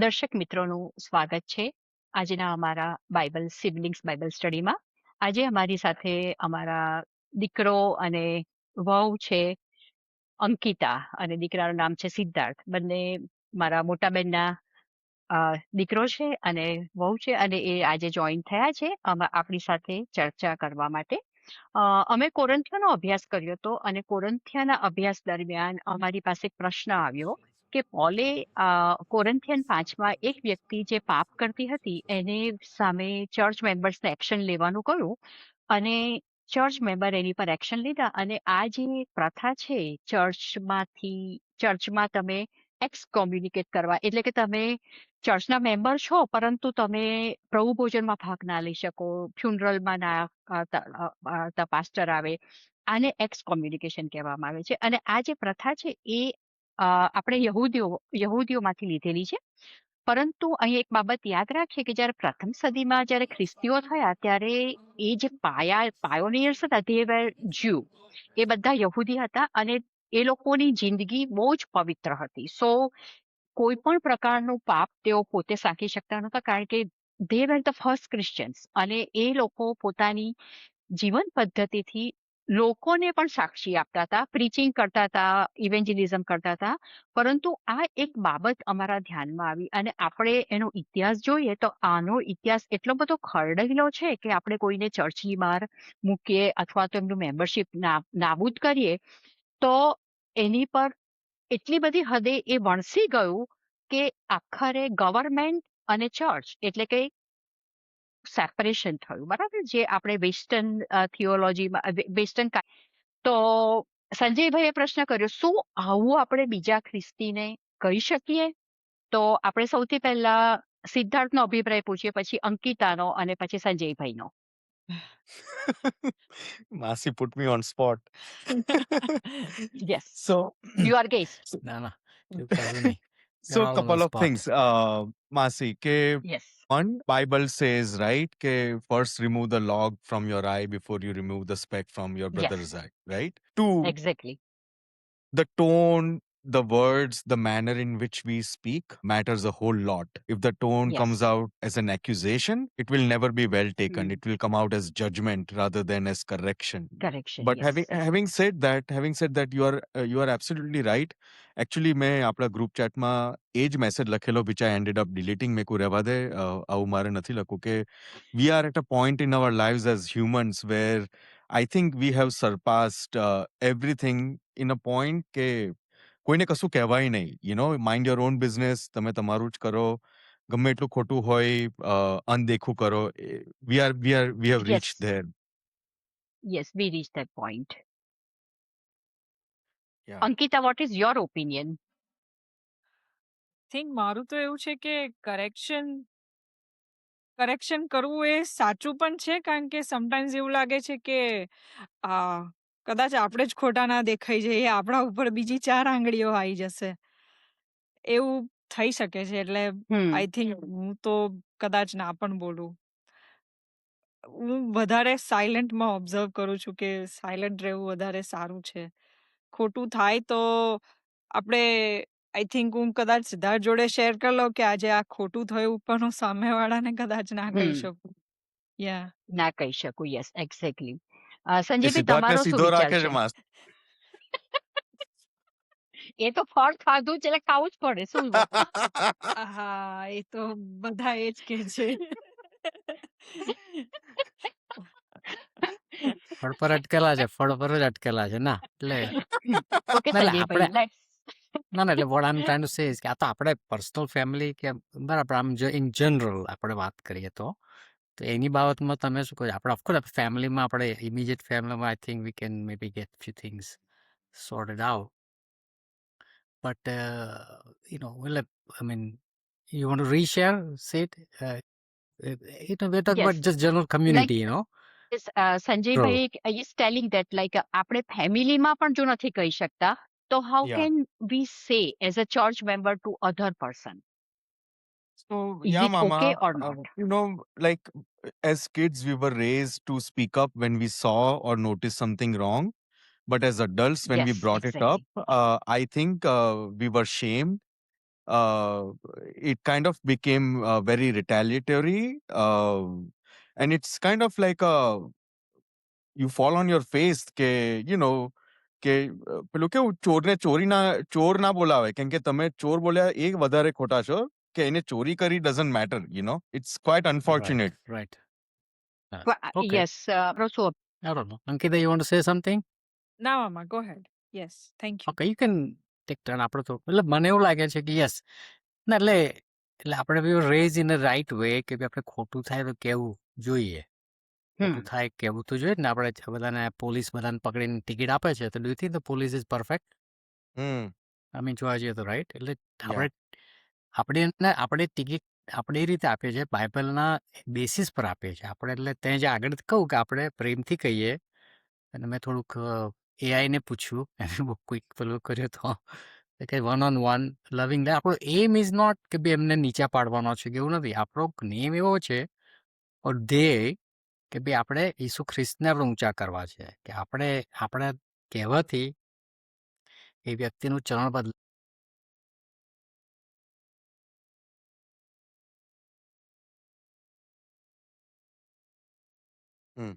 દર્શક મિત્રોનું સ્વાગત છે આજના અમારા સિબલિંગ્સ બાઇબલ સ્ટડીમાં. આજે અમારી સાથે અમારા દીકરો અને વહુ છે અંકિતા, અને દીકરાનું નામ છે સિદ્ધાર્થ. બંને મારા મોટા બેનના દીકરો છે અને વહુ છે, અને એ આજે જોઈન થયા છે આપણી સાથે ચર્ચા કરવા માટે. અમે કોરંથિયાનો અભ્યાસ કર્યો હતો, અને કોરંથિયાના અભ્યાસ દરમિયાન અમારી પાસે એક પ્રશ્ન આવ્યો કે પોલે કોરંથિયન 5માં એક વ્યક્તિ જે પાપ કરતી હતી એને સામે ચર્ચ મેમ્બર્સને એક્શન લેવાનું કહ્યું, અને ચર્ચ મેમ્બર એની પર એક્શન લીધા. અને આ જે પ્રથા છે ચર્ચમાં તમે એક્સ કોમ્યુનિકેટ કરવા, એટલે કે તમે ચર્ચના મેમ્બર છો પરંતુ તમે પ્રભુ ભોજનમાં ભાગ ના લઈ શકો, ફ્યુનરલમાં ના પાસ્ટર આવે, આને એક્સ કોમ્યુનિકેશન કહેવામાં આવે છે. અને આ જે પ્રથા છે એ આપણે યહૂદીઓમાંથી લીધેલી છે. પરંતુ અહીં એક બાબત યાદ રાખીએ કે જ્યારે પ્રથમ સદીમાં જ્યારે ખ્રિસ્તીઓ થયા ત્યારે એ જે પાયોનિયર્સ હતા તે વેર જ્યુ, એ બધા યહૂદી હતા, અને એ લોકોની જિંદગી બહુ જ પવિત્ર હતી. સો કોઈ પણ પ્રકારનું પાપ તેઓ પોતે સાંકી શકતા નહોતા, કારણ કે they were the first Christians, અને એ લોકો પોતાની જીવન પદ્ધતિથી લોકોને પણ સાક્ષી આપતા હતા, પ્રીચિંગ કરતા હતા, ઇવેન્જિલિઝમ કરતા હતા. પરંતુ આ એક બાબત અમારા ધ્યાનમાં આવી, અને આપણે એનો ઇતિહાસ જોઈએ તો આનો ઇતિહાસ એટલો બધો ખરડેલો છે કે આપણે કોઈને ચર્ચની બહાર મૂકીએ અથવા તો એમનું મેમ્બરશિપ નાબૂદ કરીએ તો એની પર એટલી બધી હદે એ વણસી ગયું કે આખરે ગવર્મેન્ટ અને ચર્ચ એટલે કે સેપરેશન થયું. બરાબર, જે આપણે વેસ્ટર્ન થિયોલોજીમાં તો સંજયભાઈએ પ્રશ્ન કર્યો, શું આવું આપણે બીજા ખ્રિસ્તીને કહી શકીએ? તો આપણે સૌથી પહેલા સિદ્ધાર્થનો અભિપ્રાય પૂછીએ, પછી અંકિતાનો, અને પછી સંજયભાઈનો. Masi put me on spot. Yes, So, you are guest. ના ના એવું કશું નહીં. so You're all on couple the of spot. things, Masi, ke Yes, one Bible says, right, ke first remove the log from your eye before you remove the speck from your brother's yes, eye, right? Two, exactly. the tone, the words, the manner in which we speak matters a whole lot. If the tone Yes. comes out as an accusation, it will never be well taken. Hmm. It will come out as judgment rather than as correction. Correction, But yes. having said that, you are absolutely right. Actually, मैं આપણા group ચાટમાં એ જ message લખેલો which I ended up deleting. મેં કહ્યું રહેવા દે, આવું મારે નથી લખવું, કે we are at a point in our lives as humans where I think we have surpassed everything in a point કે કોઈને કશું કહેવાય નહીં. Mind your own business, તમે તમારું જ કરો, ગમે એટલું ખોટું હોય અનદેખું કરો. We have reached Yes, there. yes, we reached that point. Yeah. Ankita, what is your opinion? Think મારું તો એવું છે કે કરેક્શન કરવું એ સાચું પણ છે, કારણ કે સમટાઈમ્સ એવું લાગે છે કે કદાચ આપણે જ ખોટા ના દેખાઈ જઈએ, આપણા ઉપર બીજી 4 આંગળીઓ આવી જશે, એવું થઈ શકે છે. એટલે Hmm. આઈ થિંક હું તો કદાચ ના પણ બોલું. હું વધારે સાયલન્ટમાં ઓબ્ઝર્વ કરું છું કે સાયલન્ટ રહેવું વધારે સારું છે. ખોટું થાય તો આપણે આઈ થિંક હું કદાચ સિદ્ધાર્થ જોડે શેર કરી લઉં કે આજે આ ખોટું થયું, પણ હું સામેવાળાને કદાચ ના કહી Hmm. શકું. યા ના કહી શકું. Yes, exactly. એ સંજયભાઈ, સિદ્ધાર્થને તમારો શું સીધો વિચાર રાખે છે છે? માસ. એ તો ફળ ખાધું છે એટલે ખાવું જ પડે, શું? હા, એ તો બધા એ જ કહે છે. ફળ પર અટકેલા છે, ફળ પર જ અટકેલા છે ના. એટલે ઓકે ના, એટલે સંજયભાઈ, આપણે ના એટલે what I'm trying to say is કે આ તો આપણે પર્સનલ ફેમિલી કે બરાબર, આમ જો ઇન જનરલ આપણે વાત કરીએ તો એની બાબતમાં તમે શું કહો? આપણે ઓફકોર્સ ફેમિલીમાં, આપણે ઇમિડિયેટ ફેમિલીમાં I think we can maybe get few things sorted out. But well, I mean, you want to reshare, say it? We're talking about yes, just general like community, yes, Sanjaybhai is telling that like આપણે ફેમિલીમાં પણ જો નથી કહી શકતા તો how Yeah. can we say as a church member to other person? So, Is yeah, it Mama, okay or not? like as kids, we were raised to speak up when we saw or noticed something wrong. But as adults, when we Yes, brought it up, exactly. I think we were shamed. it kind of became very retaliatory, and it's kind of like you fall on your face કે કે પેલું કેવું ચોરને ચોર ના બોલાવે કેમ કે તમે ચોર બોલ્યા એ વધારે ખોટા છો કે એને ચોરી કરી doesn't matter, it's quite Right, unfortunate. right. Well, Okay. yes, also I don't know. Ankita, you want to say something? ના મામા, go ahead. Yes, thank you. Okay, you can take turn. આપણે તો એટલે મને એવું લાગે છે કે યસ ના એટલે આપણે be raise in a right way કે ભાઈ આપણે ખોટું થાય તો કેવું જોઈએ ખોટું થાય કેવું તો જોઈએ જ ને આપણે બધાને પોલીસ બધાને પકડીને ટિકિટ આપે છે તો do you think the police is perfect Hmm. I mean જોવા જઈએ તો રાઈટ એટલે Yeah. આપણે ટિકિટ આપણે એ રીતે આપીએ છીએ બાઇબલના બેસિસ પર આપીએ છીએ આપણે એટલે ત્યાં જે આગળ કહું કે આપણે પ્રેમથી કહીએ અને મેં થોડુંક એઆઈને પૂછ્યું એને બહુ ક્વિક પેલું કર્યો તો કે વન ઓન વન લવિંગ આપણો એમ ઇઝ નોટ કે ભાઈ એમને નીચા પાડવાનો છે કે એવું નથી આપણો નેમ એવો છે ઓર ધ્યેય કે ભાઈ આપણે ઈસુ ખ્રિસ્તને આપણે ઊંચા કરવા છે કે આપણે આપણા કહેવાથી એ વ્યક્તિનું ચરણ બદલ Hmm.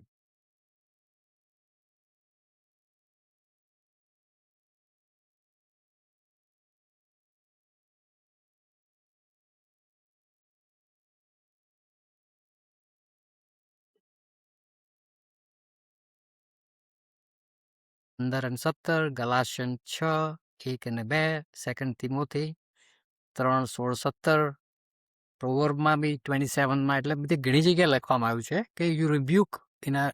અંદર અને 17 ગલાશિયન 6 1 અને 2 સેકન્ડ તિમોથી 3 16 17 પ્રોવર્બમાં બી 27માં એટલે બધી ઘણી જગ્યાએ લખવામાં આવ્યું છે કે યુ રિબ્યુક ઇન અ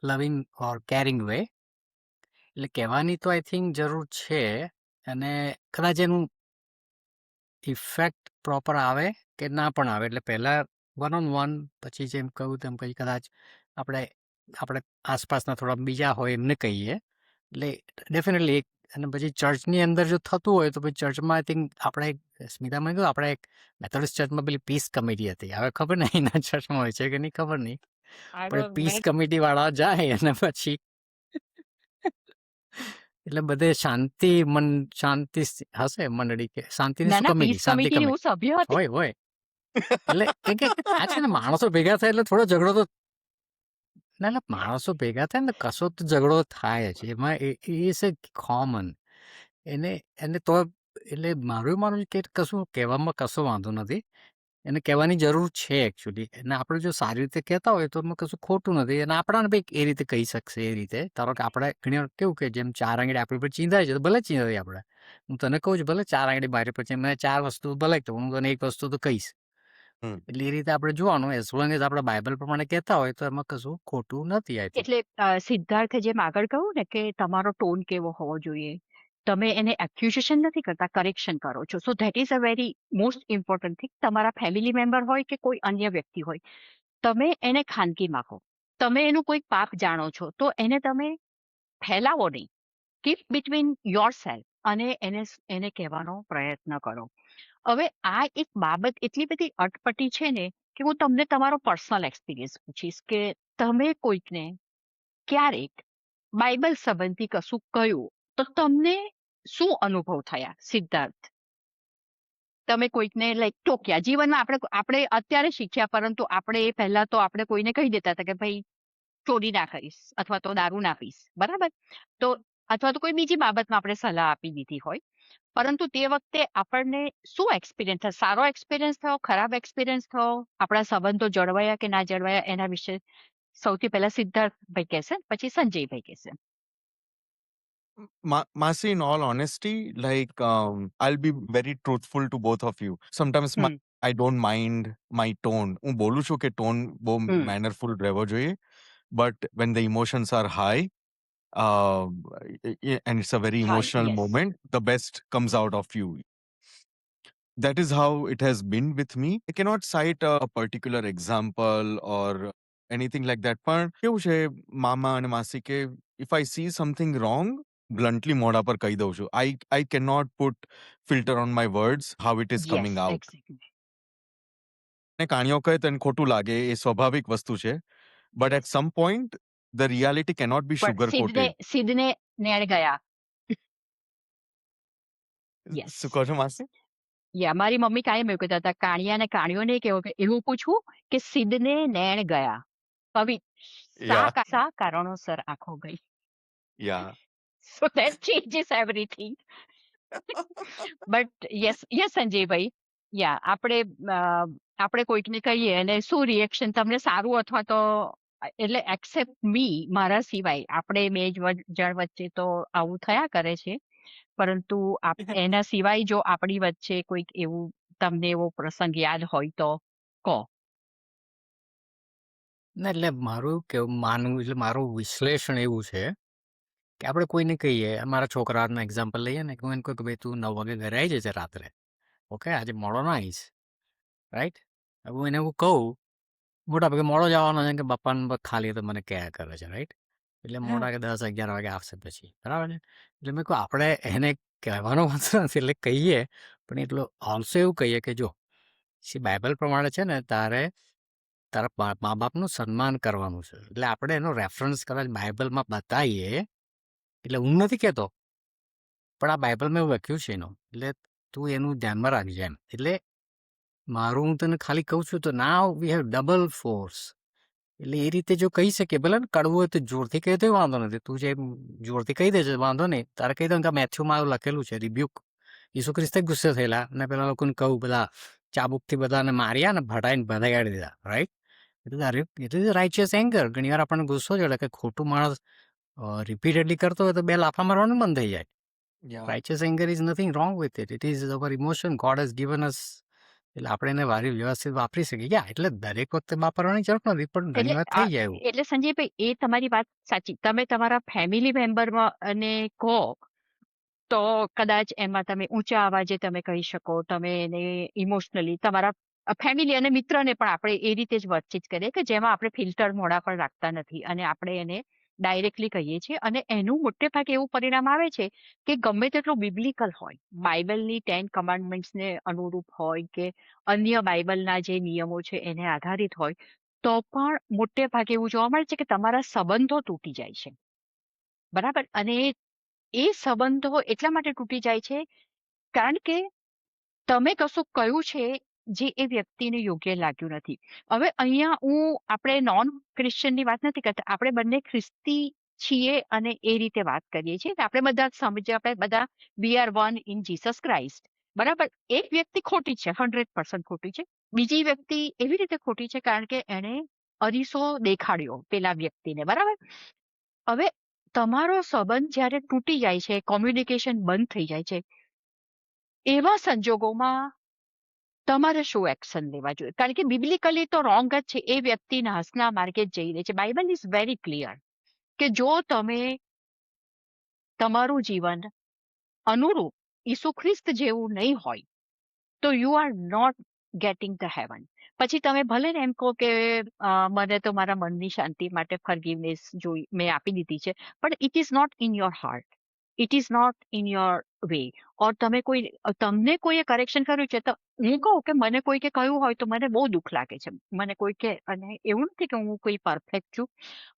લવિંગ ઓર કેરિંગ વે એટલે કહેવાની તો આઈ થિંક જરૂર છે અને કદાચ એનું ઇફેક્ટ પ્રોપર આવે કે ના પણ આવે એટલે પહેલાં વન ઓન વન પછી જેમ કહ્યું તેમ પછી કદાચ આપણે આપણે આસપાસના થોડા બીજા હોય એમને કહીએ એટલે ડેફિનેટલી એક અને પછી ચર્ચની અંદર જો થતું હોય તો પછી ચર્ચમાં આઈ થિંક આપણે સ્મિતામાં કહ્યું આપણે એક મેથોડિસ્ટ ચર્ચમાં પેલી પીસ કમિટી હતી હવે ખબર નહીં એના ચર્ચમાં હોય છે કે નહીં ખબર નહીં I પણ don't પીસ make કમિટીવાળા જાય અને પછી એટલે બધે શાંતિ હશે મંડળી કે શાંતિની ના શું ના કમિટી પીસ શાંતિ કમિટીની હું કમિટી સભ્ય હતી. હોય એટલે કે આ છે ને માણસો ભેગા થાય એટલે થોડો ઝઘડો તો ના ના માણસો ભેગા થાય ને કશો તો ઝઘડો થાય જ એમાં ઇઝ એ કોમન એને એને તો એટલે મારું એવું માનવું છે કે કશું કહેવામાં કશો વાંધો નથી એને કહેવાની જરૂર છે એકચ્યુઅલી અને આપણે જો સારી રીતે કહેતા હોય તો એમાં કશું ખોટું નથી અને આપણાને ભાઈ એ રીતે કહી શકશે એ રીતે ધારો કે આપણે ઘણી વાર કેવું કે જેમ 4 આંગળી આપણી પર ચીંધાય છે તો ભલે ચીંધાય આપણે હું તને કહું છું ભલે 4 આંગળી મારી પર મને 4 વસ્તુ ભલે તો હું તને એક વસ્તુ તો કહીશ હમ. એટલે એ રીતે આપણે જોવાનું એઝ લોંગ એઝ આપણે બાઇબલ પ્રમાણે કહેતા હોય તો એમાં કશું ખોટું નથી આઈ થિંક એટલે સિદ્ધાર્થે જેમ આગળ કહ્યું ને કે તમારો ટોન કેવો હોવો જોઈએ. તમે એને એક્યુઝેશન નથી કરતા, કરેક્શન કરો છો. So that is a very most important thing. તમારા ફેમિલી મેમ્બર હોય કે કોઈ અન્ય વ્યક્તિ હોય, તમે એને ખાનગીમાં કહો. તમે એનું કોઈ પાપ જાણો છો તો એને તમે ફેલાવો નહીં. કીપ બિટવીન યોર સેલ્ફ અને એને કહેવાનો પ્રયત્ન કરો. હવે આ એક બાબત એટલી બધી અટપટી છે ને કે હું તમને તમારો પર્સનલ એક્સપિરિયન્સ પૂછીશ કે તમે કોઈકને ક્યારેક બાઇબલ સંબંધી કશું કહ્યું તો તમને શું અનુભવ થયા? સિદ્ધાર્થ, તમે કોઈકને લાઈક ટોક્યા. જીવનમાં આપણે અત્યારે શીખ્યા, પરંતુ આપણે એ પહેલા તો આપણે કોઈને કહી દેતા હતા કે ભાઈ ચોરી ના કરીશ અથવા તો દારૂ ના પીશ, બરાબર? તો અથવા તો કોઈ બીજી બાબતમાં આપણે સલાહ આપી દીધી હોય, પરંતુ તે વખતે આપણને શું એક્સપિરિયન્સ થયો? સારો એક્સપિરિયન્સ થયો, ખરાબ એક્સપિરિયન્સ થયો? આપણા સંબંધો જળવાયા કે ના જળવાયા એના વિશે સૌથી પહેલા સિદ્ધાર્થભાઈ કહેશે, પછી સંજયભાઈ કહેશે. Masi, in all honesty, like I'll be very truthful to both of you. Sometimes hmm I don't mind my tone. હું બોલું છું કે tone બહુ હમ mannerful રહેવો જોઈએ. But when the emotions are high, and it's a very હા, emotional yes. moment, the best comes out of you. That is how it has been with me. I cannot cite a particular example or anything like that. પણ કેવું છે મામા અને માસી કે if I see something wrong, bluntly મોઢા પર કહી દઉં છું. I cannot put filter on my words, how it is coming Yes, out. exactly. ને કાણિયો કહે તો એને ખોટું લાગે, એ સ્વાભાવિક વસ્તુ છે. But at Yes. some point, the reality cannot be પણ sugar coated. સિદ્ધને નેળ ગયા. Yes. શું કહો છો માસી? મારી મમ્મી કાયમ એવું કહેતા હતા, કાણિયાને કાણિયો નહીં કહેવો, કે એવું પૂછવું કે સિદ્ધને નેણ ગયા, કવિ Yeah, શા કારણોસર આંખો ગઈ. yeah. So that changes everything. But yes સંજયભાઈ, આપણે કોઈકને કહીએ અને શું રિએક્શન, તમને સારું અથવા તો એટલે એક્સેપ્ટ મી, મારા સિવાય આપણે બે જણ વચ્ચે તો આવું થયા કરે છે, પરંતુ એના સિવાય જો આપણી વચ્ચે કોઈક એવું તમને એવો પ્રસંગ યાદ હોય તો કહો. ના એટલે મારું કેવું માનવું, એટલે મારું વિશ્લેષણ એવું છે કે આપણે કોઈને કહીએ, મારા છોકરાના એક્ઝામ્પલ લઈએ ને, કે હું એને કહું કે ભાઈ તું 9 વાગે ઘરે આવી જજે રાત્રે, ઓકે, આજે મોડો ના આવીશ, રાઈટ. હવે હું એને એવું કહું, મોટા ભાગે મોડો જવાનો છે કે બાપાને ખાલી તો મને કયા કરે છે, રાઈટ. એટલે મોડા કે 10-11 વાગે આવશે પછી, બરાબર છે. એટલે મેં કહું આપણે એને કહેવાનો વાંધો નથી, એટલે કહીએ, પણ એટલું ઓલ્સો એવું કહીએ કે જો બાઇબલ પ્રમાણે છે ને, તારા મા બાપનું સન્માન કરવાનું છે. એટલે આપણે એનો રેફરન્સ કદાચ બાઇબલમાં બતાવીએ, એટલે હું નથી કહેતો, પણ આ બાઇબલમાં એવું લખ્યું છે એનું, એટલે તું એનું ધ્યાનમાં રાખજે એમ. એટલે મારું, હું તને ખાલી કહું છું તો નાવ વી હેવ ડબલ ફોર્સ. એટલે એ રીતે જો કહી શકીએ, ભલે ને કડવું હોય તો જોરથી કહી દે, વાંધો નથી. તું જે જોરથી કહી દેજે, વાંધો નહીં. તારે કહી દઉં કે મેથ્યુમાં એવું લખેલું છે, રિબ્યુક. ઈસુ ખ્રિસ્તે ગુસ્સે થયેલા અને પેલા લોકોને કહું, બધા ચાબુકથી બધાને માર્યા ને ભટાઈને ભગાડી દીધા, right. It is righteous anger. ઘણી વાર આપણને ગુસ્સો ચડે કે ખોટું માણસ રિપીટેડલી કરતો હોય તો 2 લાફા મારવાનું બંધ થઈ જાય. Yeah. Righteous anger is nothing wrong with it. It is our emotion God has given us. એટલે આપણે એને વારી વ્યવસ્થિત વાપરી શકીએ. એટલે દરેક વખતે વાપરવાની જરૂર નથી, પણ ઘણી વાર થઈ જાય એવું. એટલે સંજયભાઈ, એ તમારી વાત સાચી. તમે તમારા ફેમિલી મેમ્બરમાં અને કહો તો કદાચ એમાં તમે ઊંચા અવાજે તમે કહી શકો, તમે એને ઇમોશનલી તમારા ફેમિલી અને મિત્રને પણ આપણે એ રીતે જ વાતચીત કરીએ કે જેમાં આપણે ફિલ્ટર મોઢા પર રાખતા નથી અને આપણે એને ડાયરેક્ટલી કહીએ છીએ, અને એનું મોટે ભાગે એવું પરિણામ આવે છે કે ગમે તેટલું બિબ્લિકલ હોય, બાઇબલની 10 કમાન્ડમેન્ટ્સને અનુરૂપ હોય કે અન્ય બાઇબલના જે નિયમો છે એને આધારિત હોય, તો પણ મોટે ભાગે એવું જોવા મળે છે કે તમારા સંબંધો તૂટી જાય છે. બરાબર. અને એ સંબંધો એટલા માટે તૂટી જાય છે કારણ કે તમે કશું કહ્યું છે જે એ વ્યક્તિને યોગ્ય લાગ્યું નથી. હવે અહીંયા આપણે નોન ક્રિશ્ચિયનની વાત નથી કરતા, આપણે બંને ખ્રિસ્તી છીએ અને એ રીતે વાત કરીએ છીએ કે આપણે બધા સમજીએ, આપણે બધા we are one in Jesus Christ. બરાબર. એક વ્યક્તિ ખોટી છે, 100% ખોટી છે. બીજી વ્યક્તિ એવી રીતે ખોટી છે કારણ કે એણે અરીસો દેખાડ્યો પેલા વ્યક્તિને. બરાબર. હવે તમારો સંબંધ જ્યારે તૂટી જાય છે, કોમ્યુનિકેશન બંધ થઈ જાય છે, એવા સંજોગોમાં તમારે શું એક્શન લેવા જોઈએ? કારણ કે બિબ્લિકલી તો રોંગ જ છે, એ વ્યક્તિ નાશના માર્ગે જ જઈ રહી છે. બાઇબલ ઇઝ વેરી ક્લિયર કે જો તમે તમારું જીવન અનુરૂપ ઈસુ ખ્રિસ્ત જેવું નહીં હોય તો you are not getting the heaven. પછી તમે ભલે ને એમ કહો કે મને તો મારા મનની શાંતિ માટે ફોરગિવનેસ મેં આપી દીધી છે, પણ it is not in your heart, it is not in your way. Or તમને કોઈએ કરેક્શન કર્યું છે તો હું કહું કે મને કોઈકે કહ્યું હોય તો મને બહુ દુઃખ લાગે છે. મને કોઈકે, અને એવું નથી કે હું કોઈ પરફેક્ટ છું,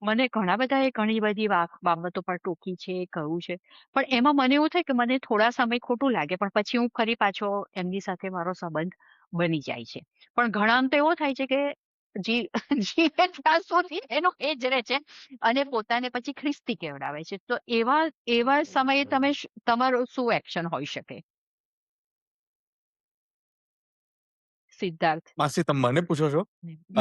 મને ઘણા બધાએ ઘણી બધી બાબતો પર ટોકી છે, કહ્યું છે, પણ એમાં મને એવું થાય કે મને થોડા સમય ખોટું લાગે, પણ પછી હું ફરી પાછો એમની સાથે મારો સંબંધ બની જાય છે. પણ ઘણામાં તો એવો થાય છે કે જીવે ત્યાં સુધી એનો એ જ રહે છે અને પોતાને પછી ખ્રિસ્તી કહેવડાવે છે. તો એવા સમયે તમારો શું એક્શન હોઈ શકે? સિદ્ધાર્થ. માસી, તમે મને પૂછો છો?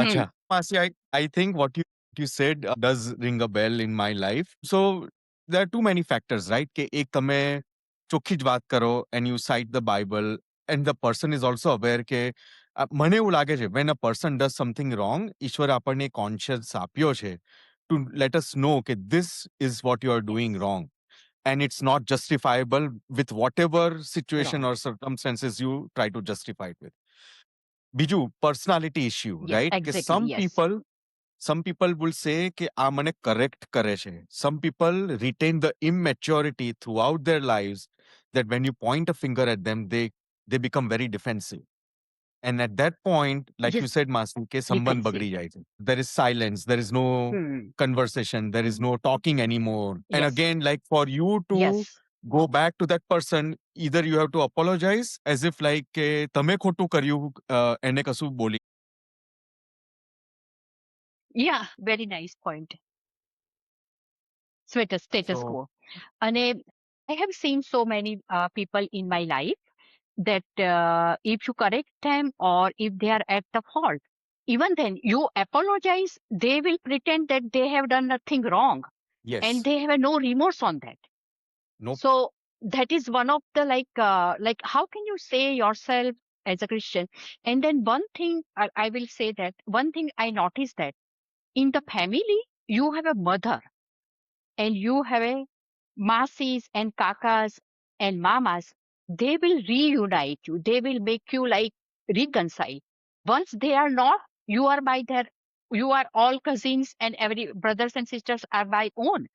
અચ્છા. માસી, I think what you said does ring a bell in my life. So there are too many factors, right? કે એક તમે ચોખ્ખી જ વાત કરો and you cite the Bible and the person is also aware કે મને એવું લાગે છે when a person does something wrong, ઈશ્વરે આપણને કોન્શિયસ આપ્યો છે to let us know કે this is what you are doing wrong and it's not justifiable with whatever situation or circumstances you try to justify it with. બીજું personality issue, Yes, right? કે exactly, some people will say કે આ મને correct કરે છે. Some people retain the immaturity throughout their lives that when you point a finger at them, they become very defensive. And at that point, like you Yes, said, Masi, કે સંબંધ defensive. બગડી જાય છે. There is silence, there is no conversation, there is no talking anymore. And Yes. again, like for you to Yes. go back to that person, either you have to apologize as if like કે તમે ખોટું કર્યું, એને કશું બોલી. Yeah, very nice point. Status So quo. અને I have seen so many people in my life that if you correct them or if they are at the fault, even then you apologize, they will pretend that they have done nothing wrong yes, and they have no remorse on that. Nope. So that is one of the like how can you say yourself as a Christian? And then one thing I will say that one thing I noticed that in the family you have a mother and you have a masis and kakas and mamas. They will reunite you. They will make you like reconcile. Once they are not, you are by their, you are all cousins and every brothers and sisters are by own.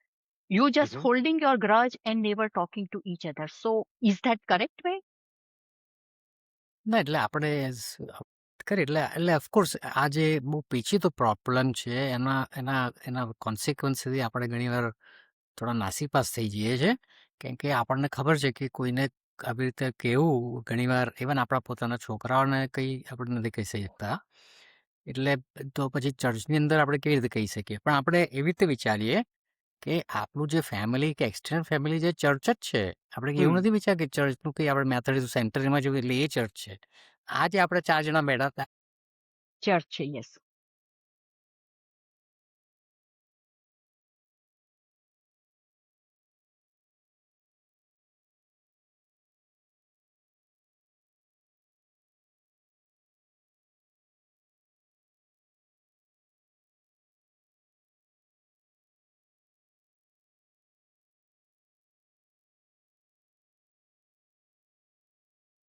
You just Mhm. holding your grudge and never talking to each other. So is that correct way? ના એટલે આપણે કરીએ એટલે of course આ જે બહુ પેચીદો problem છે એના એના એના કોન્સિક્વન્સથી આપણે ઘણીવાર થોડા નાસીપાસ થઈ જઈએ છીએ કેમ કે આપણને ખબર છે કે કોઈને આવી રીતે કહેવું ઘણીવાર ઇવન આપણા પોતાના છોકરાઓને કંઈ આપણે નથી કહી શકતા એટલે તો પછી ચર્ચની અંદર આપણે કેવી રીતે કહી શકીએ પણ આપણે એવી રીતે વિચારીએ કે આપણું જે ફેમિલી કે એક્સટેન્ડ ફેમિલી જે ચર્ચ જ છે આપણે એવું નથી વિચાર કે ચર્ચનું કંઈ આપણે મેથોડિસ્ટ સેન્ટરમાં જવું એટલે એ ચર્ચ છે આ જે આપણે 4 જણા બેઠા હતા Church, yes.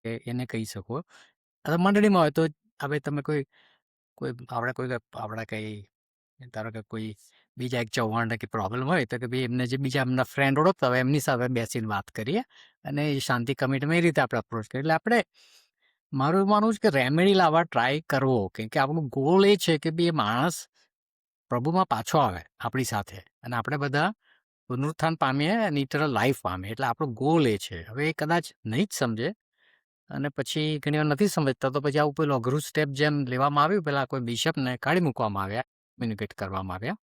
કે એને કહી શકો અથવા મંડળીમાં હોય તો હવે તમે કોઈ કોઈ આપણે કોઈ આપણા કંઈ ધારો કે કોઈ બીજા એક ચૌહાણને કંઈ પ્રોબ્લેમ હોય તો કે ભાઈ એમને જે બીજા એમના ફ્રેન્ડ ઓળખતા હોય એમની સાથે બેસીને વાત કરીએ અને એ શાંતિ કમિટીમાં એ રીતે આપણે અપ્રોચ કરીએ એટલે આપણે મારું એવું માનવું છે કે રેમેડી લાવવા ટ્રાય કરવો કેમ કે આપણું ગોલ એ છે કે ભાઈ એ માણસ પ્રભુમાં પાછો આવે આપણી સાથે અને આપણે બધા પુનરુત્થાન પામીએ અને ઇટરનલ લાઈફ પામીએ એટલે આપણો ગોલ એ છે હવે એ કદાચ નહીં જ સમજે અને પછી ઘણીવાર નથી સમજતા તો પછી આવું પેલું અઘરું સ્ટેપ જેમ લેવામાં આવ્યું પેલા કોઈ બિશપને કાઢી મૂકવામાં આવ્યા કમ્યુનિકેટ કરવામાં આવ્યા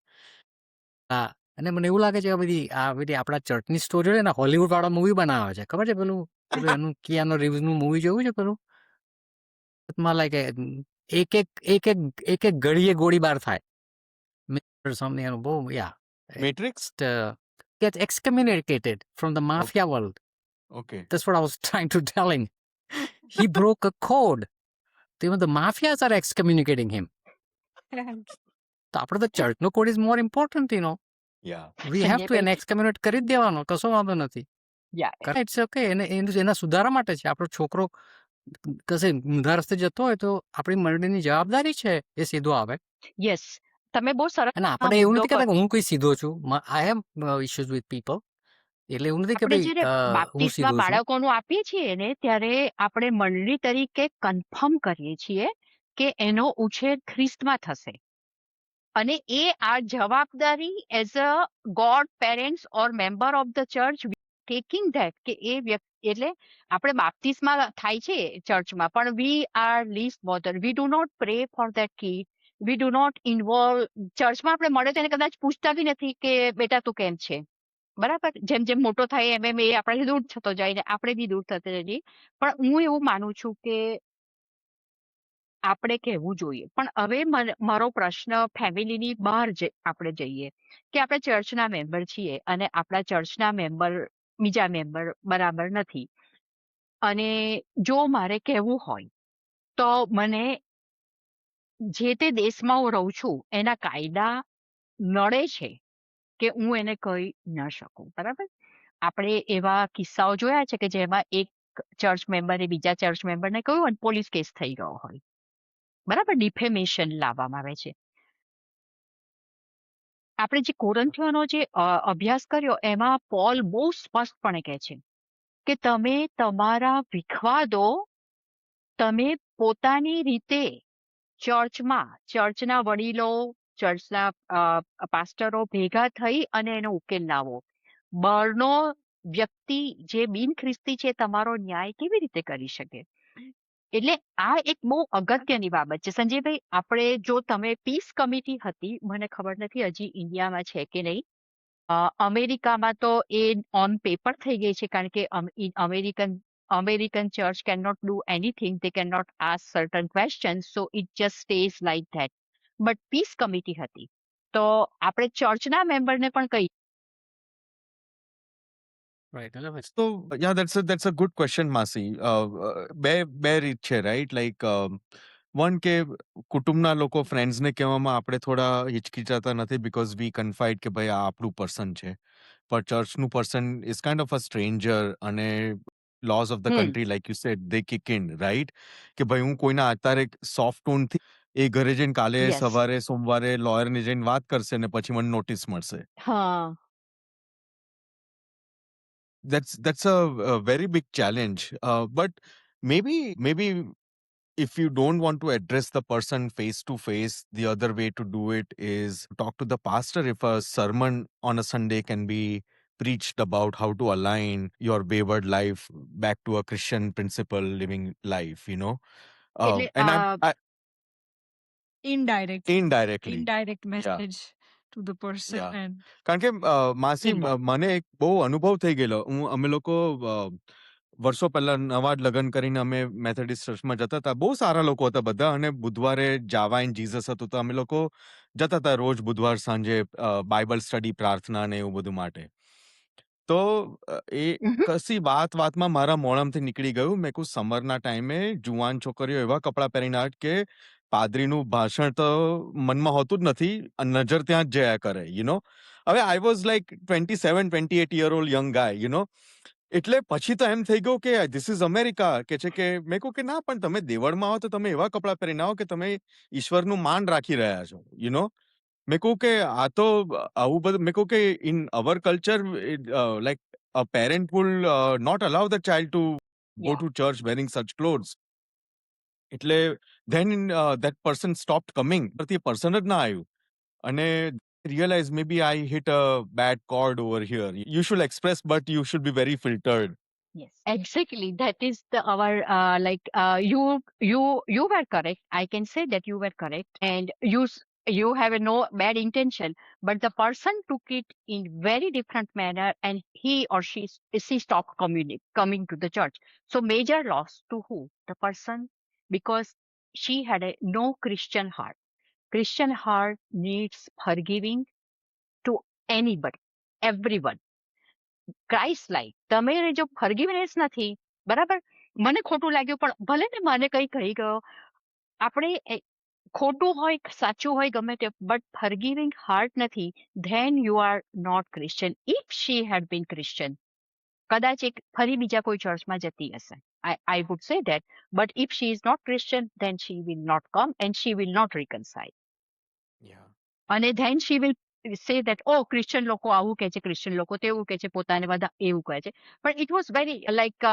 હા અને મને એવું લાગે છે કે આ બધી આપણા ચર્ચની સ્ટોરીઓ છે ને હોલિવૂડ વાળા મૂવી બનાવે છે ખબર છે પેલું પેલું એનું કિયાનો રિવ્સનું મૂવી જોયું છે પેલું માં લાઈક એક એક એક એક એક એક ઘડીએ ગોળીબાર થાય something એનું બહુ Matrix? get excommunicated from the mafia world. Okay. That's what I was trying to tell him. He broke a code. Even the mafias are excommunicating him. તો આપણે તો ચર્ચનો code is more important you know Yeah. We have to એને excommunicate કરી જ દેવાનો કશો વાંધો નથી Yeah. ઇટ્સ ઓકે એના સુધારા માટે છે આપણો છોકરો કશે ઊંધા રસ્તે જતો હોય તો આપણી મંડળીની જવાબદારી છે એ સીધો આવે Yes. તમે બહુ સરસ અને આપણે એવું નથી કહેતા કે હું કોઈ સીધો છું I have issues with people એટલે એવું નથી કે આપણે ભાઈ જ્યારે હું બાપ્તિસ્મા સીધો છું બાળકોનું આપીએ છીએ ને ત્યારે આપણે મંડળી તરીકે કન્ફર્મ કરીએ છીએ કે એનો ઉછેર ખ્રિસ્તમાં થશે અને એ આ જવાબદારી as a God parents or member of the church taking that કે એ વ્યક્તિ એટલે આપણે બાપ્તિસ્મા થાય છે ચર્ચમાં પણ we are least bother we do not pray for that kid we do not involve ચર્ચમાં આપણે મળે તેને કદાચ પૂછતા બી નથી કે બેટા તું કેમ છે બરાબર જેમ જેમ મોટો થાય એમ એમ એ આપણાથી દૂર થતો જાય ને આપણે બી દૂર થતા જઈએ પણ હું એવું માનું છું કે આપણે કહેવું જોઈએ પણ હવે મારો પ્રશ્ન ફેમિલીની બહાર આપણે જઈએ કે આપણે ચર્ચના મેમ્બર છીએ અને આપણા ચર્ચના મેમ્બર બીજા મેમ્બર બરાબર નથી અને જો મારે કહેવું હોય તો મને જે તે દેશમાં હું રહું છું એના કાયદા નડે છે કે હું એને કહી ન શકું બરાબર આપણે એવા કિસ્સાઓ જોયા છે કે જેમાં એક ચર્ચ મેમ્બરે બીજા ચર્ચ મેમ્બરને કહ્યું અને પોલીસ કેસ થઈ ગયો હોય બરાબર ડિફેમેશન લાવવામાં આવે છે આપણે જે કોરંથીઓનો જે અભ્યાસ કર્યો એમાં પોલ બહુ સ્પષ્ટપણે કહે છે કે તમે તમારા વિખવાદો તમે પોતાની રીતે ચર્ચના વડીલો ચર્ચના પાસ્ટરો ભેગા થઈ અને એનો ઉકેલ લાવો બળનો વ્યક્તિ જે બિન ખ્રિસ્તી છે તમારો ન્યાય કેવી રીતે કરી શકે? એટલે આ એક બહુ અગત્યની બાબત છે. સંજયભાઈ, આપણે જો તમે પીસ કમિટી હતી, મને ખબર નથી હજી ઇન્ડિયામાં છે કે નહીં. અમેરિકામાં તો એ ઓન પેપર થઈ ગઈ છે, કારણ કે American church cannot do anything. They cannot ask certain questions. So it just stays like that. But peace committee હતી. તો આપણે ચર્ચના મેમ્બરને પણ કહી રાઈટ એટલે So yeah, that's a good question, Masi. બે રીત છે, right? Like one કે કુટુંબના લોકો ફ્રેન્ડ્સને કહેવામાં આપણે થોડા હિચકિચાતા નથી, because we confide કે ભાઈ આ આપણું પર્સન છે. પણ ચર્ચનું person is kind of a stranger, અને laws of the country, like you said, they kick in, right? કે ભાઈ હું કોઈના અત્યારે સોફ્ટ ટોનથી એ ઘરે જઈને કાલે Yes. સવારે સોમવારે લોયરને જઈને વાત કરશે ને પછી મને નોટિસ મળશે. હા That's a very big challenge. But maybe if you don't want to address the person face to face, the other way to do it is talk to the pastor. If a sermon on a Sunday can be preached about how to align your wayward life back to a Christian principle living life, you know. એટલે And Indirect indirectly, indirect yeah, message to the person yeah. and કારણ કે માસી Indirect. મને એક બહુ અનુભવ થઈ ગયેલો. અમે લોકો વર્ષો પહેલા નવા જ લગ્ન કરીને અમે મેથોડિસ્ટ ચર્ચમાં જતા હતા. બહુ સારા લોકો હતા બધા, અને બુધવારે જાવા ઇન જીસસ હતું, તો અમે લોકો જતા હતા રોજ બુધવાર સાંજે બાઇબલ સ્ટડી, પ્રાર્થના ને એવું બધું માટે. તો એ કશી વાતમાં મારા મોઢામાંથી નીકળી ગયું. મેં કહ્યું સમરના ટાઈમે જુવાન છોકરીઓ એવા કપડાં પહેરીને આવે કે પાદરીનું ભાષણ તો મનમાં હોતું જ નથી, નજર ત્યાં જ જયા કરે, હવે I was like 27-28 year old young guy, એટલે પછી તો એમ થઈ ગયું કે ધીસ ઇઝ અમેરિકા, કે છે કે મેં કહું કે ના, પણ તમે દેવળમાં આવો તો તમે એવા કપડાં પહેરીને આવો કે તમે ઈશ્વરનું માન રાખી રહ્યા છો, મેં કહું કે આ તો આવું બધું. મેં કહું કે in our culture, like a parent will not allow the child to go Yeah. to church wearing such clothes. એટલે then that person stopped coming. પરથી એ person જ ના આવ્યું, અને realize maybe I hit a bad chord over here. You should express, but you should be very filtered. Yes, exactly. That is our you were correct. I can say that you were correct, and you have no bad intention, but the person took it in very different manner, and he or she stopped coming to the church. So major loss to who? The person, because she had no Christian heart. Christian heart needs forgiving to anybody, everyone. Christ like તમે જો ફર્ગિવનેસ નથી, બરાબર, મને ખોટું લાગ્યું પણ ભલે ને મને કઈ કહી ગયો, આપણે ખોટું હોય સાચું હોય ગમે તે, બટ ફર્ગિવિંગ હાર્ટ નથી, then you are not Christian. If she had been Christian, કદાચ એક ફરી બીજા કોઈ ચર્ચમાં જતી હશે, I would say that, but if she is not Christian, then she will not come and she will not reconcile. Yeah. અને then she will say that, oh, Christian લોકો આવું કહે છે, ક્રિશ્ચિયન લોકો તેવું કહે છે, પોતાને બધા એવું કહે છે. પણ ઇટ વોઝ વેરી લાઈક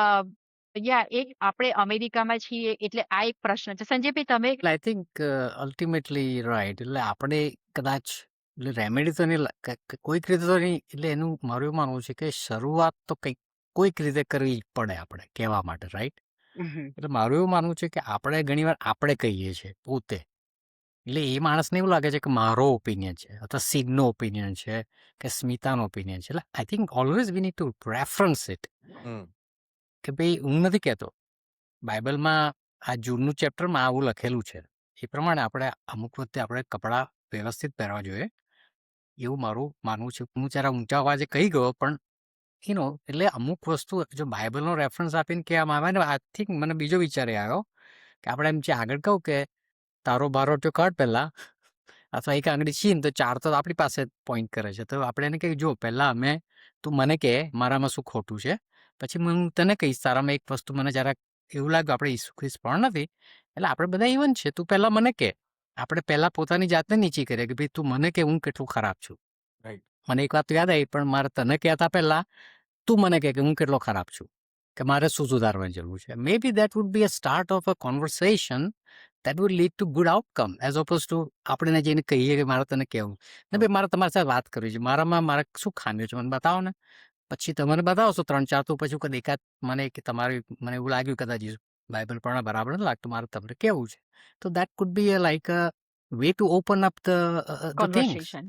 એક આપણે અમેરિકામાં છીએ એટલે આ એક પ્રશ્ન છે. સંજયભાઈ તમે એટલે આઈ થિંક અલ્ટિમેટલી રાઈટ. એટલે આપણે કદાચ એટલે રેમેડી તો નહીં કોઈક રીતે તો નહીં. એટલે એનું મારું એવું માનવું છે કે શરૂઆત તો કંઈક કોઈક રીતે કરવી જ પડે આપણે કહેવા માટે, રાઈટ. એટલે મારું એવું માનવું છે કે આપણે ઘણીવાર આપણે કહીએ છીએ પોતે, એટલે એ માણસને એવું લાગે છે કે મારો ઓપિનિયન છે, અથવા સિગનો ઓપિનિયન છે, કે સ્મિતાનો ઓપિનિયન છે. એટલે I think always we need to reference it, કે ભાઈ હું નથી કહેતો બાઇબલમાં આ જૂનનું ચેપ્ટરમાં આવું લખેલું છે, એ પ્રમાણે આપણે અમુક વખતે આપણે કપડાં વ્યવસ્થિત પહેરવા જોઈએ, એવું મારું માનવું છે. હું જરા ઊંચા અવાજે કહી ગયો, પણ એટલે અમુક વસ્તુ જો બાઇબલનો રેફરન્સ આપીને કહેવામાં આવે ને, આઈ થિંક મને બીજો વિચાર એ આવ્યો કે આપણે એમ જે આગળ કહું કે તારો બારોટો કાઢ પહેલા, અથવા એક આંગળી છીન તો ચાર તો આપણી પાસે પોઈન્ટ કરે છે. તો આપણે એને કહીએ, જો પહેલા તું મને કહે મારામાં શું ખોટું છે, પછી હું તને કહીશ તારામાં એક વસ્તુ મને જરાક એવું લાગ્યું, આપણે ઈસુ ખ્રિસ્ત પણ નથી, એટલે આપણે બધા ઇવન છે, તું પહેલા મને કહે. આપણે પહેલા પોતાની જાતને નીચી કરીએ કે ભાઈ તું મને કે હું કેટલું ખરાબ છું. Right. મને એક વાત યાદ આવી, પણ મારે તને કહેતા પહેલા તું મને કહે કે હું કેટલો ખરાબ છું, કે મારે શું સુધારવાની જરૂર છે. Maybe that would be a start of a conversation that would lead to good outcome, as opposed to આપણે જઈને કહીએ કે મારે તને કહેવું ને ભાઈ મારે તમારી સાથે વાત કરવી છે, મારામાં મારે શું ખામીઓ છે મને બતાવો ને. પછી તમે મને બતાવશો 3-4 તો પછી કોઈ એકાદ મને એવું લાગ્યું કદાચ બાઇબલ પણ બરાબર નથી લાગતું, મારે તમને કેવું છે. તો that food B like a way to open up the things, conversation.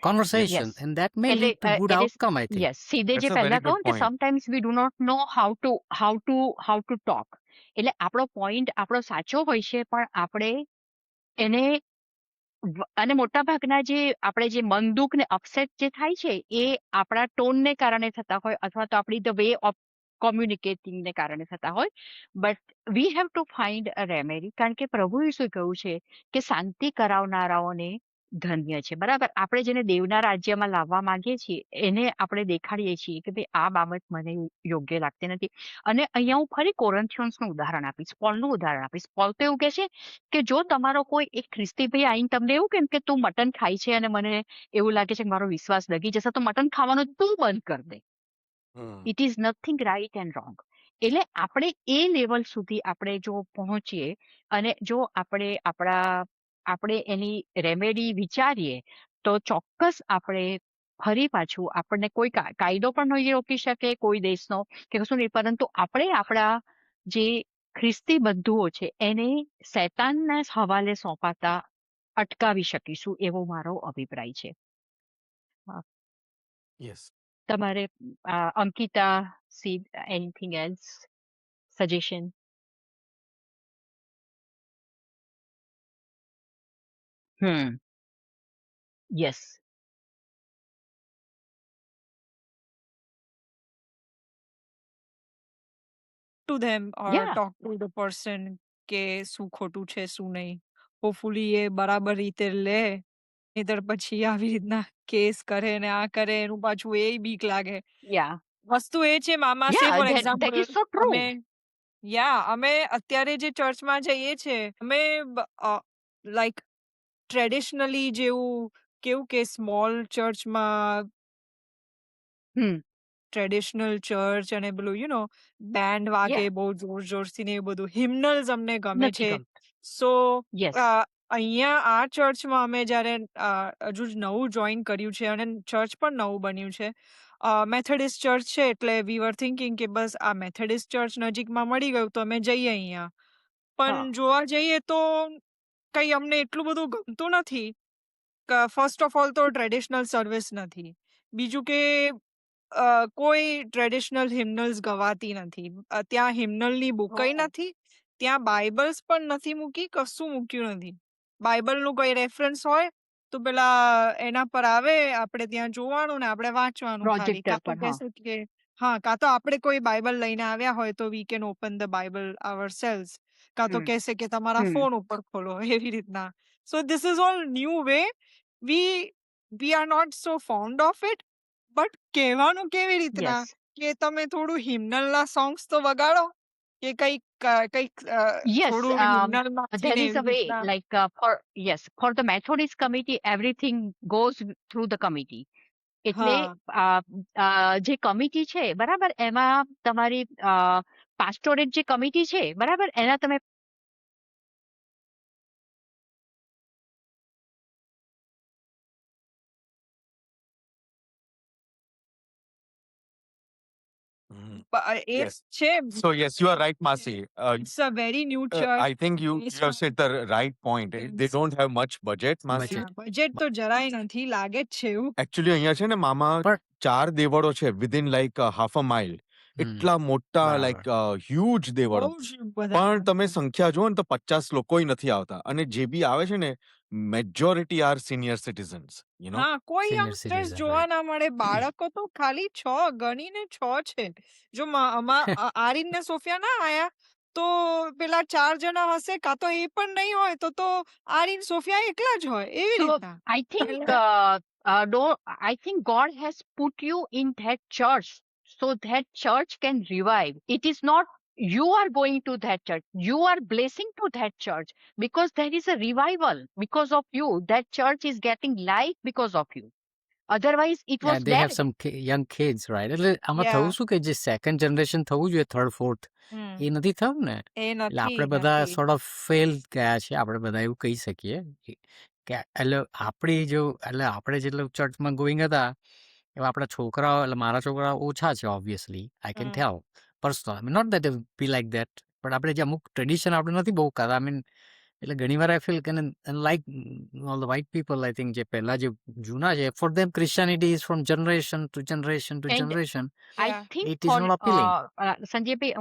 conversation, yes. and that may એટલે lead to good એટલે outcome, I think. યસ, સીધે That's જે a very પહેલા good કહું કે point. Sometimes we do not know how to talk. એટલે આપણો point આપણો સાચો હોય છે, પણ આપણે એને અને મોટા ભાગના જે મન દુઃખ ને અપસેટ જે થાય છે એ આપણા ટોનને કારણે થતા હોય, અથવા તો આપણી ધ વે ઓફ કોમ્યુનિકેટિંગ ને કારણે થતા હોય. But we have to find a remedy, કારણ કે પ્રભુએ શું કહ્યું છે કે શાંતિ કરાવનારાઓને ધન્ય છે. બરાબર, આપણે જેને દેવના રાજ્યમાં લાવવા માંગીએ છીએ એને આપણે દેખાડીએ છીએ કે ભાઈ આ બાબત મને યોગ્ય લાગતી નથી. અને અહીંયા હું ફરી કોરન્થિયન્સનું ઉદાહરણ આપીશ, પોલનું ઉદાહરણ આપીશ. પોલ તો એવું કહે છે કે જો તમારો કોઈ એક ખ્રિસ્તી ભાઈ આવીને તમને એવું કેમ કે તું મટન ખાય છે અને મને એવું લાગે છે કે મારો વિશ્વાસ ડગી જશે, તો મટન ખાવાનું તું બંધ કર દે. It is nothing right and wrong. એટલે આપણે એ લેવલ સુધી આપણે જો પહોંચીએ અને જો આપણે એની રેમેડી વિચારીએ, તો ચોક્કસ આપણે ફરી પાછું આપણને કોઈ કાયદો પણ નહીં રોકી શકે કોઈ દેશનો કે કશું નહીં, પરંતુ આપણે આપણા જે ખ્રિસ્તી બંધુઓ છે એને શૈતાનના હવાલે સોંપાતા અટકાવી શકીશું, એવો મારો અભિપ્રાય છે. Yes. તમારે Ankita, C anything else, suggestion? Yes. To them or yeah. Talk to the person કે શું ખોટું છે શું નહીં. હોપફુલી એ બરાબર રીતે લે, નહીતર પછી આવી રીતના કેસ કરે ને આ કરે, એનું પાછું એ બીક લાગે. યા. વસ્તુ એ છે મામા, say yeah, for that example is so true. અમે અત્યારે જે ચર્ચમાં જઈએ છીએ, અમે લાઈક ટ્રેડિશનલી જેવું કેવું કે સ્મોલ ચર્ચમાં ટ્રેડિશનલ ચર્ચ અને પેલું બેન્ડ વાગે Yeah. બહુ જોરથી ને એવું બધું હિમનલ્સ અમને ગમે નથી છે. ગમતું. સો યસ. અહીંયા આ ચર્ચમાં અમે જ્યારે હજુ જ નવું જોઈન કર્યું છે અને ચર્ચ પણ નવું બન્યું છે, મેથોડિસ્ટ ચર્ચ છે, એટલે વી વર થિંકિંગ કે બસ આ મેથોડિસ્ટ ચર્ચ નજીકમાં મળી ગયું તો અમે જઈએ અહીંયા. પણ જોવા જઈએ તો કંઈ અમને એટલું બધું ગમતું નથી. ફર્સ્ટ ઓફ ઓલ તો ટ્રેડિશનલ સર્વિસ નથી. બીજું કે કોઈ ટ્રેડિશનલ હિમનલ્સ ગવાતી નથી. ત્યાં હિમનલની બુકય નથી, ત્યાં બાઇબલ્સ પણ નથી મૂકી, કશું મૂક્યું નથી. બાઇબલનું કોઈ રેફરન્સ હોય તો પેલા એના પર આવે, આપણે ત્યાં જોવાનું ને આપણે વાંચવાનું ખાલી. પ્રોજેક્ટર કાં તો પર. કહેશે કે કાં તો આપણે કોઈ બાઇબલ લઈને આવ્યા હોય તો we can open the Bible ourselves, કાં તો કહેશે કે તમારા ફોન ઉપર ખોલો, એવી રીતના. So this is all new way. We are not so fond of it. But કહેવાનું કેવી રીતના યસ. કે તમે થોડું હિમનલના સોંગ્સ તો વગાડો, કે કંઈક Yes, થોડું હિમનલમાંથી there ને is a એવી way, રીતના. like for the Methodist committee, everything goes through the committee. એટલે જે કમિટી છે બરાબર, એમાં તમારી પાસ્ટોરેટ જે કમિટી છે બરાબર, એના તમે એ Yes. છે. So yes, you are right, Masi. It's a very new church. I think you have said the right point. They Yes. don't have much budget, Masi. Budget. Budget તો જરાય નથી, લાગે જ છે એવું. Actually અહીંયા છે ને મામા પણ 4 દેવળો છે within like half a mile. એટલા મોટા બરાબર. like huge દેવળો. બહુ જ બધા. પણ તમે સંખ્યા જુઓ ને તો 50 લોકોય નથી આવતા, અને જે બી આવે છે ને majority are senior citizens, you know. કોઈ Senior યંગસ્ટર્સ citizen, જોવા right. ના મળે. બાળકો તો ખાલી 6, ગણીને 6 છે. જો આરીન ને સોફિયા ના આયા તો પેલા 4 જણા હશે, કાં તો એ પણ નહીં હોય તો આરીન સોફિયા એકલા જ હોય, એવી So રીતના. I think એટલે I think God has put you in that church so that church can revive. It is not you are going to that church. You are blessing to that church because there is a revival because of you. That church is getting life because of you. Otherwise, it Yeah, was they have dead. some young kids, right? એટલે આમાં Yeah. થવું શું કે જે second generation થવું જોઈએ, third fourth, હમ, એ નથી થયું ને. એ એટલે નથી આપણે બધા નથી. સોર્ટ ઓફ ફેલ ગયા છે, આપણે બધા એવું કહી શકીએ કે એટલે આપણે જેટલું ચર્ચમાં ગોઈંગ હતા એવા આપણા છોકરાઓ એટલે મારા છોકરાઓ ઓછા છે obviously I can hmm. Tell personal I mean not that be like that but આપણે જે અમુક ટ્રેડિશન આપણે નથી બહુ કરતા આઈ મીન એટલે ઘણીવાર આઈ ફીલ કે like all the white people I think જે પહેલા જે જૂના છે for them Christianity is from generation to generation to And generation I Yeah. think it is for not appealing Sanjay bhai,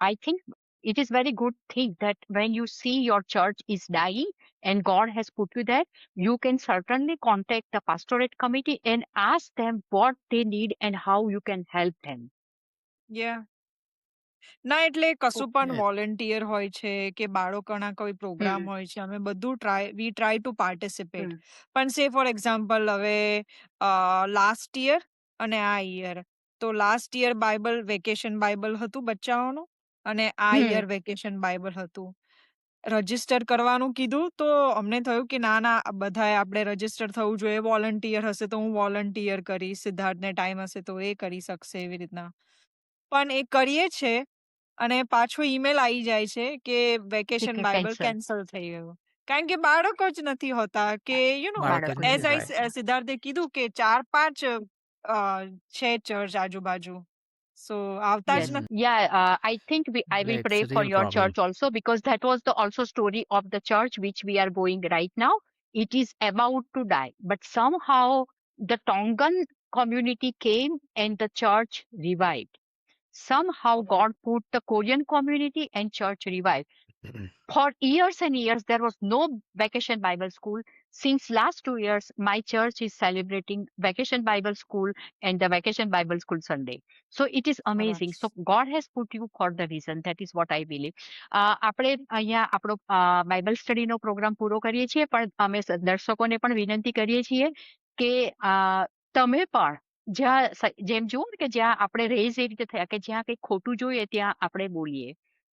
I think it is very good thing that when you see your church is dying and God has put you there, you can certainly contact the pastorate committee and ask them what they need and how you can help them. Yeah. ના એટલે કશું પણ Yeah. Volunteer હોય છે કે બાળકોના કોઈ programme હોય છે અમે બધું વી ટ્રાય ટુ પાર્ટિસિપેટ Hmm. પણ સે ફોર એક્ઝામ્પલ હવે લાસ્ટ યર અને આ યર તો last year Bible vacation Bible હતું બચ્ચાઓનું અને આ Hmm. યર વેકેશન બાઇબલ હતું રજીસ્ટર કરવાનું કીધું તો અમને થયું કે ના ના બધાએ આપણે રજીસ્ટર થવું જોઈએ વોલન્ટિયર હશે તો હું વોલન્ટિયર કરીશ સિદ્ધાર્થને ટાઈમ હશે તો એ કરી શકશે એવી રીતના પણ એ કરીએ છે અને પાછો ઈમેલ આવી જાય છે કે વેકેશન કે બાઇબલ cancel. કેન્સલ થઈ ગયું કારણ કે બાળકો જ નથી હોતા કે યુ નો બાળકો જ બાળકો એઝ નથી આઈ right. સિદ્ધાર્થે કીધું કે 4-5 છે ચર્ચ આજુબાજુ સો આવતા જ Yes. નથી Yeah. I think I will Yeah, it's pray a for real your problem. church also because that was the also story of the church which we are going right now. It is about to die, but somehow the Tongan community came and the church revived. Somehow God put the Korean community and church revived. For years and years, there was no vacation Bible school. Since last 2 years, my church is celebrating vacation Bible school and the vacation Bible school Sunday. So it is amazing. So God has put you for the reason. That is what I believe. આપણે અહીંયા આપણો Bible સ્ટડીનો programme પૂરો કરીએ છીએ પણ અમે દર્શકોને પણ વિનંતી કરીએ છીએ કે તમે પણ જેમ જુઓ ને કે જ્યાં આપણે રેઝ એ રીતે થયા કે જ્યાં કંઈક ખોટું જોઈએ ત્યાં આપણે બોલીએ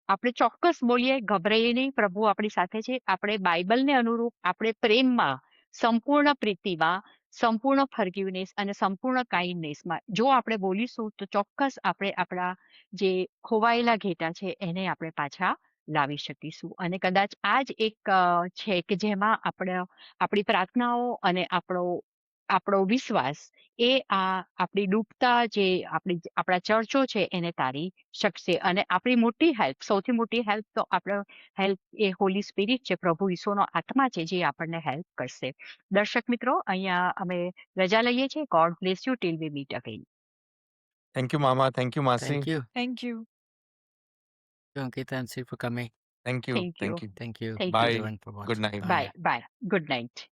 આપણે ચોક્કસ બોલીએ ગભરાઈએ નહીં પ્રભુ આપણી સાથે છે આપણે બાઇબલને અનુરૂપ આપણે પ્રેમમાં સંપૂર્ણ પ્રીતિમાં સંપૂર્ણ ફર્ગ્યુનેસ અને સંપૂર્ણ કાઇન્ડનેસમાં જો આપણે બોલીશું તો ચોક્કસ આપણે આપણા જે ખોવાયેલા ઘેટા છે એને આપણે પાછા લાવી શકીશું અને કદાચ આ જ એક છે કે જેમાં આપણી પ્રાર્થનાઓ અને આપણો વિશ્વાસ એ આપણી ડૂબતા જે આપણા ચર્ચો છે એને તારી શકશે અને આપણી મોટી હેલ્પ સૌથી મોટી હેલ્પ તો આપણો હેલ્પ એ હોલી સ્પિરિટ છે પ્રભુ ઈસુનો આત્મા છે જે આપણને હેલ્પ કરશે દર્શક મિત્રો અહીંયા અમે રજા લઈએ છીએ God bless you till we meet again Thank you, Mama. Thank you, Masi. Thank you. Thank you Ankita and Sri for coming. Thank you. Thank you. Thank you. Thank you. Thank Bye. everyone for watching. Good night. Bye bye good night